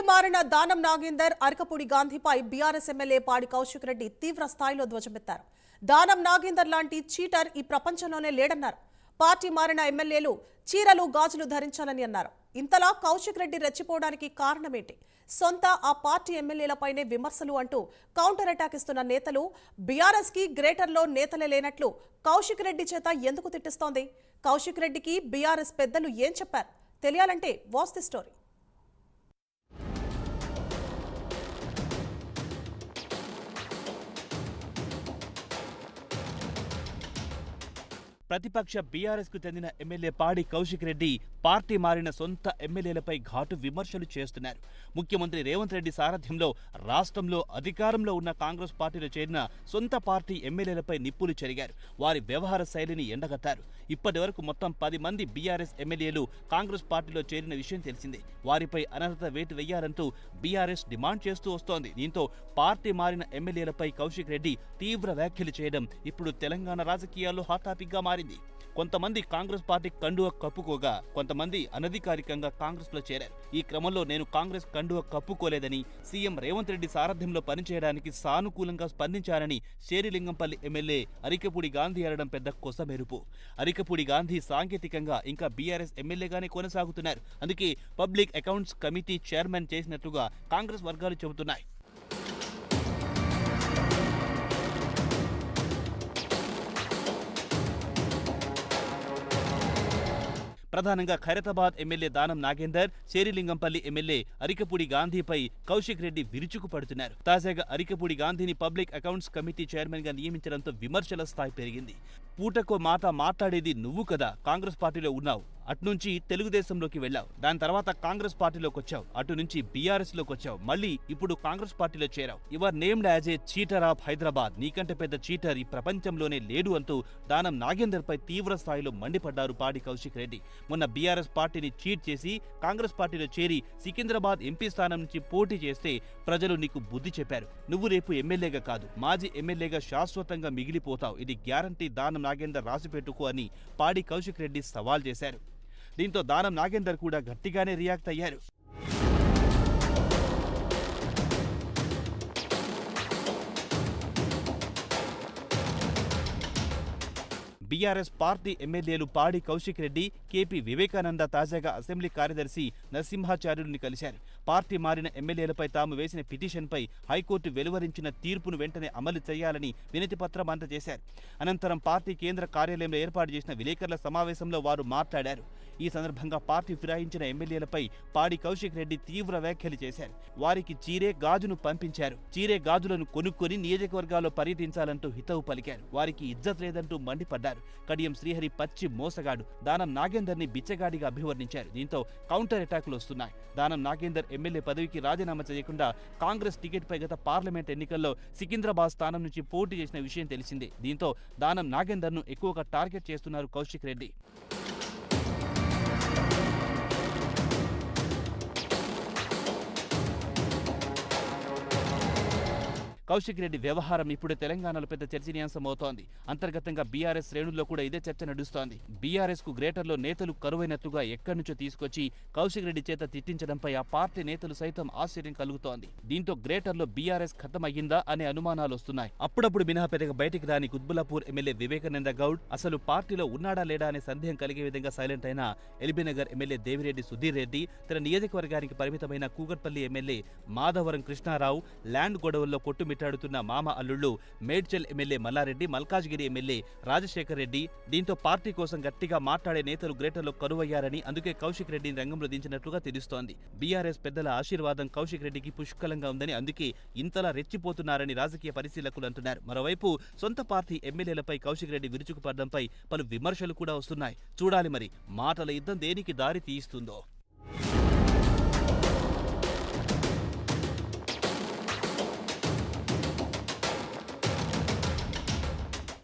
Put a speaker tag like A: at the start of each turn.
A: మారిన Danam Nagender, Arekapudi గాంధీపై BRS MLA పాడి కౌశిక్ రెడ్డి తీవ్ర స్థాయిలో ధ్వజమెత్తారు. దానం నాగేందర్ లాంటి చీటర్ ఈ ప్రపంచంలోనే లేడన్నారు. పార్టీ మారిన ఎమ్మెల్యేలు చీరలు గాజులు ధరించాలని అన్నారు. ఇంతలా కౌశిక్ రెడ్డి రెచ్చిపోవడానికి కారణమేంటి? సొంత ఆ పార్టీ ఎమ్మెల్యేలపైనే విమర్శలు అంటూ కౌంటర్ అటాక్ ఇస్తున్న నేతలు బీఆర్ఎస్ కి గ్రేటర్లో నేతలే లేనట్లు కౌశిక్ రెడ్డి చేత ఎందుకు తిట్టిస్తోంది? కౌశిక్ రెడ్డికి బీఆర్ఎస్ పెద్దలు ఏం చెప్పారు? తెలియాలంటే వాచ్ ది స్టోరీ.
B: ప్రతిపక్ష బీఆర్ఎస్ కు చెందిన ఎమ్మెల్యే పాడి కౌశిక్ రెడ్డి పార్టీ మారిన సొంత ఎమ్మెల్యేలపై ఘాటు విమర్శలు చేస్తున్నారు. ముఖ్యమంత్రి రేవంత్ రెడ్డి సారథ్యంలో రాష్ట్రంలో అధికారంలో ఉన్న కాంగ్రెస్ పార్టీలో చేరిన సొంత పార్టీ ఎమ్మెల్యేలపై నిప్పులు చెరిగారు. వారి వ్యవహార శైలిని ఎండగట్టారు. ఇప్పటి వరకు మొత్తం 10 మంది బీఆర్ఎస్ ఎమ్మెల్యేలు కాంగ్రెస్ పార్టీలో చేరిన విషయం తెలిసిందే. వారిపై అనర్హత వేటు వేయాలంటూ బీఆర్ఎస్ డిమాండ్ చేస్తూ వస్తోంది. దీంతో పార్టీ మారిన ఎమ్మెల్యేలపై కౌశిక్ రెడ్డి తీవ్ర వ్యాఖ్యలు చేయడం ఇప్పుడు తెలంగాణ రాజకీయాల్లో హాట్ టాపిక్ గా మారింది. కొంతమంది కాంగ్రెస్ పార్టీ కండువ కప్పుకోగా కొంతమంది అనధికారికంగా కాంగ్రెస్ లో చేరారు. ఈ క్రమంలో నేను కాంగ్రెస్ కండువ కప్పుకోలేదని, సీఎం రేవంత్ రెడ్డి సారథ్యంలో పనిచేయడానికి సానుకూలంగా స్పందించారని శేరిలింగంపల్లి ఎమ్మెల్యే అరికపూడి గాంధీ అనడం పెద్ద కొసమెరుపు. అరికపూడి గాంధీ సాంకేతికంగా ఇంకా బీఆర్ఎస్ ఎమ్మెల్యేగానే కొనసాగుతున్నారు. అందుకే పబ్లిక్ అకౌంట్స్ కమిటీ చైర్మన్ చేసినట్లుగా కాంగ్రెస్ వర్గాలు చెబుతున్నాయి. ప్రధానంగా ఖైరతాబాద్ ఎమ్మెల్యే దానం నాగేందర్, శేరిలింగంపల్లి ఎమ్మెల్యే అరికపూడి గాంధీపై కౌశిక్ రెడ్డి విరుచుకుపడుతున్నారు. తాజాగా అరికపూడి గాంధీని పబ్లిక్ అకౌంట్స్ కమిటీ చైర్మన్ గా నియమించడంతో విమర్శల స్థాయి పెరిగింది. పూటకో మాట మాట్లాడేది నువ్వు కదా, కాంగ్రెస్ పార్టీలో ఉన్నావు, అటునుంచి తెలుగుదేశంలోకి వెళ్ళావు, దాని తర్వాత కాంగ్రెస్ పార్టీలోకి వచ్చావు, అటు నుంచి బీఆర్ఎస్ లోకి వచ్చావు, మళ్ళీ ఇప్పుడు కాంగ్రెస్ పార్టీలో చేరావు. Your named as a cheater of Hyderabad, నీకంటే పెద్ద చీటర్ ఈ ప్రపంచంలోనే లేడు అంటూ దానం నాగేందర్ పై తీవ్ర స్థాయిలో మండిపడ్డారు పాడి కౌశిక్ రెడ్డి. మొన్న బీఆర్ఎస్ పార్టీని చీట్ చేసి కాంగ్రెస్ పార్టీలో చేరి సికింద్రాబాద్ ఎంపీ స్థానం నుంచి పోటీ చేస్తే ప్రజలు నీకు బుద్ధి చెప్పారు. నువ్వు రేపు ఎమ్మెల్యేగా కాదు, మాజీ ఎమ్మెల్యేగా శాశ్వతంగా మిగిలిపోతావు, ఇది గ్యారంటీ దానం నాగేందర్ రాసిపెట్టుకో అని పాడి కౌశిక్ రెడ్డి సవాల్ చేశారు. దీంతో దానం నాగేందర్ కూడా గట్టిగానే రియాక్ట్ అయ్యారు. బీఆర్ఎస్ పార్టీ ఎమ్మెల్యేలు పాడి కౌశిక్ రెడ్డి, కేపీ వివేకానంద తాజాగా అసెంబ్లీ కార్యదర్శి నరసింహాచార్యుడిని కలిశారు. పార్టీ మారిన ఎమ్మెల్యేలపై తాము వేసిన పిటిషన్పై హైకోర్టు వెలువరించిన తీర్పును వెంటనే అమలు చేయాలని వినతిపత్రం అందజేశారు. అనంతరం పార్టీ కేంద్ర కార్యాలయంలో ఏర్పాటు చేసిన విలేకరుల సమావేశంలో వారు మాట్లాడారు. ఈ సందర్భంగా పార్టీ ఫిరాయించిన ఎమ్మెల్యేలపై పాడి కౌశిక్ రెడ్డి తీవ్ర వ్యాఖ్యలు చేశారు. వారికి చీరే గాజును పంపించారు. చీరే గాజులను కొనుక్కొని నియోజకవర్గాల్లో పర్యటించాలంటూ హితవు పలికారు. వారికి ఇజ్జత్ లేదంటూ మండిపడ్డారు. కడియం శ్రీహరి పచ్చి మోసగాడు, దానం నాగేందర్ ని బిచ్చగాడిగా అభివర్ణించారు. దీంతో కౌంటర్ అటాకులు వస్తున్నాయి. దానం నాగేందర్ ఎమ్మెల్యే పదవికి రాజీనామా చేయకుండా కాంగ్రెస్ టికెట్ పై గత పార్లమెంట్ ఎన్నికల్లో సికింద్రాబాద్ స్థానం నుంచి పోటీ చేసిన విషయం తెలిసిందే. దీంతో దానం నాగేందర్ ను ఎక్కువగా టార్గెట్ చేస్తున్నారు కౌశిక్ రెడ్డి. కౌశిక్ రెడ్డి వ్యవహారం ఇప్పుడు తెలంగాణలో పెద్ద చర్చనీయాంశమవుతోంది. అంతర్గతంగా బీఆర్ఎస్ శ్రేణుల్లో కూడా ఇదే చర్చ నడుస్తోంది. బీఆర్ఎస్ కు గ్రేటర్లో నేతలు కరువైనట్లుగా ఎక్కడి నుంచో తీసుకొచ్చి కౌశిక్ రెడ్డి చేత తిట్టించడంపై ఆ పార్టీ నేతలు సైతం ఆశ్చర్యం కలుగుతోంది. దీంతో గ్రేటర్లో బీఆర్ఎస్ ఖతమయ్యిందా అనే అనుమానాలు వస్తున్నాయి. అప్పుడప్పుడు మినహా పెద్దగా బయటికి రాని కుత్బుల్లాపూర్ ఎమ్మెల్యే వివేకానంద గౌడ్ అసలు పార్టీలో ఉన్నాడా లేడా అనే సందేహం కలిగే విధంగా సైలెంట్ అయిన ఎల్బీనగర్ ఎమ్మెల్యే దేవిరెడ్డి సుధీర్ రెడ్డి, తన నియోజకవర్గానికి పరిమితమైన కూకట్పల్లి ఎమ్మెల్యే మాధవరం కృష్ణారావు, ల్యాండ్ గొడవల్లో కొట్టుమిట్టాడుతున్న మామ అల్లుళ్లు మేడ్చల్ ఎమ్మెల్యే మల్లారెడ్డి, మల్కాజ్గిరి ఎమ్మెల్యే రాజశేఖర్ రెడ్డి. దీంతో పార్టీ కోసం గట్టిగా మాట్లాడే నేతలు గ్రేటర్లో కరువయ్యారని, అందుకే కౌశిక్ రెడ్డిని రంగంలో దించినట్లుగా తెలుస్తోంది. బీఆర్ఎస్ పెద్దల ఆశీర్వాదం కౌశిక్ రెడ్డికి పుష్కలంగా ఉందని, అందుకే ఇంతలా రెచ్చిపోతున్నారని రాజకీయ పరిశీలకులు అంటున్నారు. మరోవైపు సొంత పార్టీ ఎమ్మెల్యేలపై కౌశిక్ రెడ్డి విరుచుకుపడడంపై పలు విమర్శలు కూడా వస్తున్నాయి. చూడాలి మరి మాటల యుద్ధం దేనికి దారి తీయిస్తుందో.